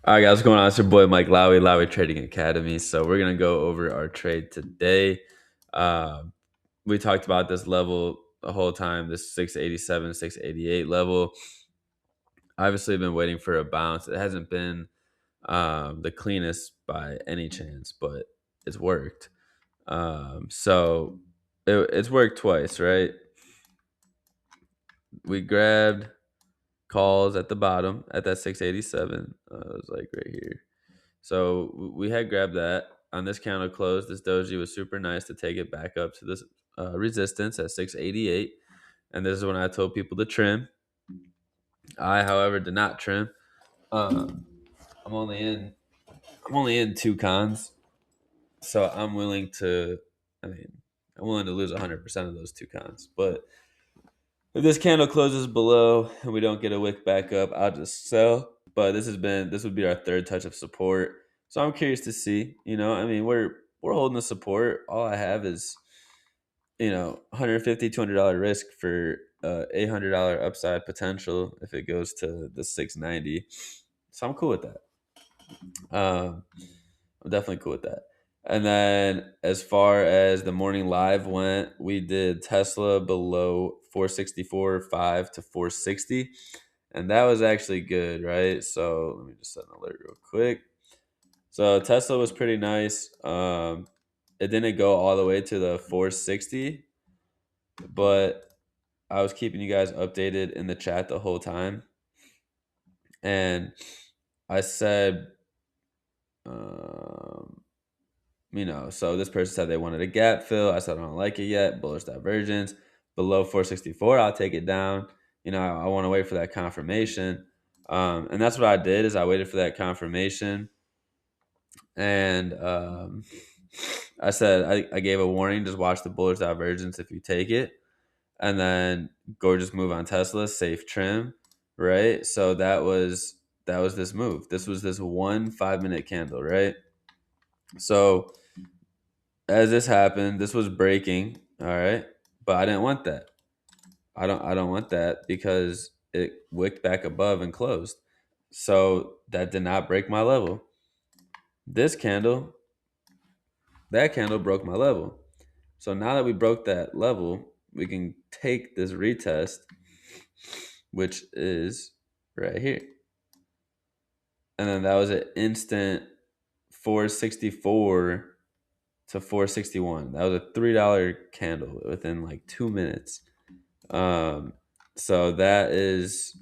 All right, guys, what's going on? It's your boy Mike Lowy Trading Academy. So we're gonna go over our trade today. Um, we talked about this level the whole time, this 687, 688 level. Obviously, I've been waiting for a bounce. It hasn't been the cleanest by any chance, but it's worked. So it's worked twice, right? We grabbed calls at the bottom at that 687. It was like right here. So we had grabbed that on this candle close. This doji was super nice to take it back up to this resistance at 688, and this is when I told people to trim. I, however, did not trim. Um, I'm only in two cons, so I'm willing to. I mean, I'm willing to lose 100% of those two cons. But if this candle closes below and we don't get a wick back up, I'll just sell. But this would be our third touch of support. So I'm curious to see. I mean, we're holding the support. All I have is 150 $200 risk for $800 upside potential if it goes to the 690. So I'm cool with that. I'm definitely cool with that. And then as far as the morning live went, we did Tesla below 464.5 to 460. And that was actually good, right? So let me just set an alert real quick. So Tesla was pretty nice. It didn't go all the way to the 460, but I was keeping you guys updated in the chat the whole time. And I said, um, so this person said they wanted a gap fill. I said, I don't like it yet. Bullish divergence. Below 464, I'll take it down. I want to wait for that confirmation. And that's what I did is I waited for that confirmation. And I said, I gave a warning, just watch the bullish divergence if you take it. And then gorgeous move on Tesla, safe trim, right? So that was this move. This was this 5-minute candle, right? So as this happened, this was breaking, all right, but I didn't want that. I don't want that because it wicked back above and closed. So that did not break my level. This candle, that candle broke my level. So now that we broke that level, we can take this retest, which is right here. And then that was an instant 464 to 461. That was a $3 candle within like 2 minutes. So that is,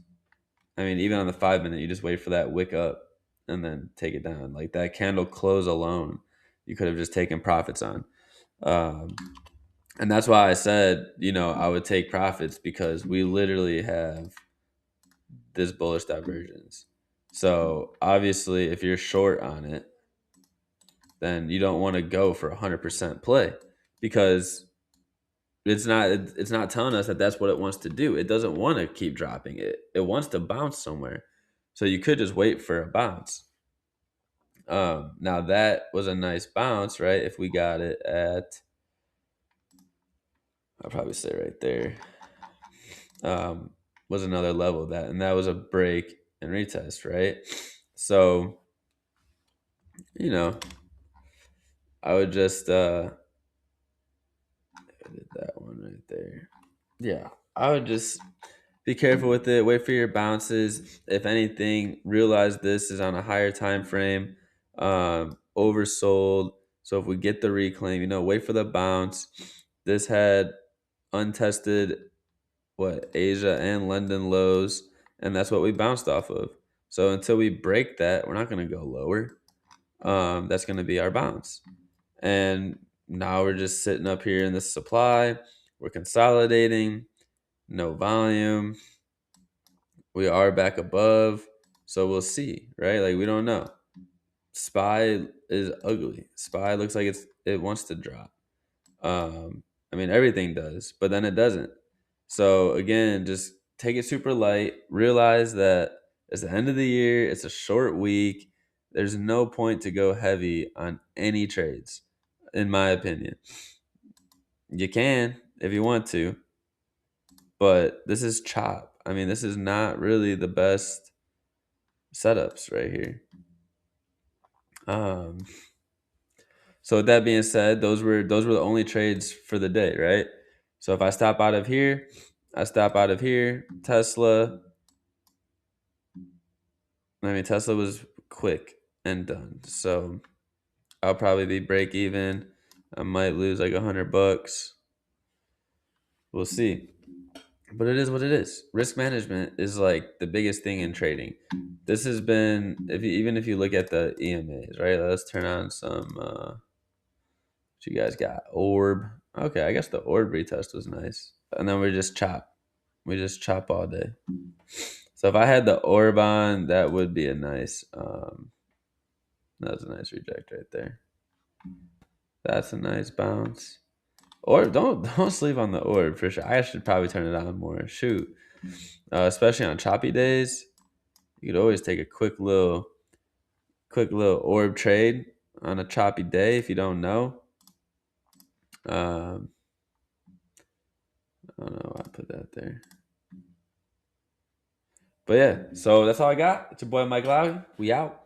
I mean, even on the 5 minute, you just wait for that wick up and then take it down. Like that candle close alone, you could have just taken profits on. And that's why I said, I would take profits because we literally have this bullish divergence. So obviously, if you're short on it, then you don't want to go for 100% play because it's not telling us that that's what it wants to do. It doesn't want to keep dropping it. It wants to bounce somewhere. So you could just wait for a bounce. Now that was a nice bounce, right? If we got it at, I'll probably say right there, was another level of that, and that was a break and retest, right? So, I would just I did that one right there. Yeah, I would just be careful with it. Wait for your bounces. If anything, realize this is on a higher time frame. Oversold. So if we get the reclaim, wait for the bounce. This had untested Asia and London lows, and that's what we bounced off of. So until we break that, we're not going to go lower. That's going to be our bounce. And now we're just sitting up here in the supply. We're consolidating, no volume. We are back above, so we'll see, right? Like we don't know. SPY is ugly. SPY looks like it wants to drop. I mean everything does, but then it doesn't. So again, just take it super light. Realize that it's the end of the year. It's a short week. There's no point to go heavy on any trades, in my opinion. You can if you want to, but this is chop. I mean, this is not really the best setups right here. Um, so with that being said, those were the only trades for the day, right? So if I stop out of here, I stop out of here. Tesla, I mean Tesla was quick and done. So I'll probably be break even. I might lose like $100. We'll see. But it is what it is. Risk management is like the biggest thing in trading. This has been, if you, even if you look at the EMAs, right? Let's turn on some. What you guys got? Orb. Okay, I guess the orb retest was nice. And then we just chop. We just chop all day. So if I had the orb on, that would be a nice. That was a nice reject right there. That's a nice bounce. Or don't sleep on the orb for sure. I should probably turn it on more. Shoot, especially on choppy days, you could always take a quick little orb trade on a choppy day if you don't know. Um, I don't know why I put that there. But yeah, so that's all I got. It's your boy Mike Lowry. We out.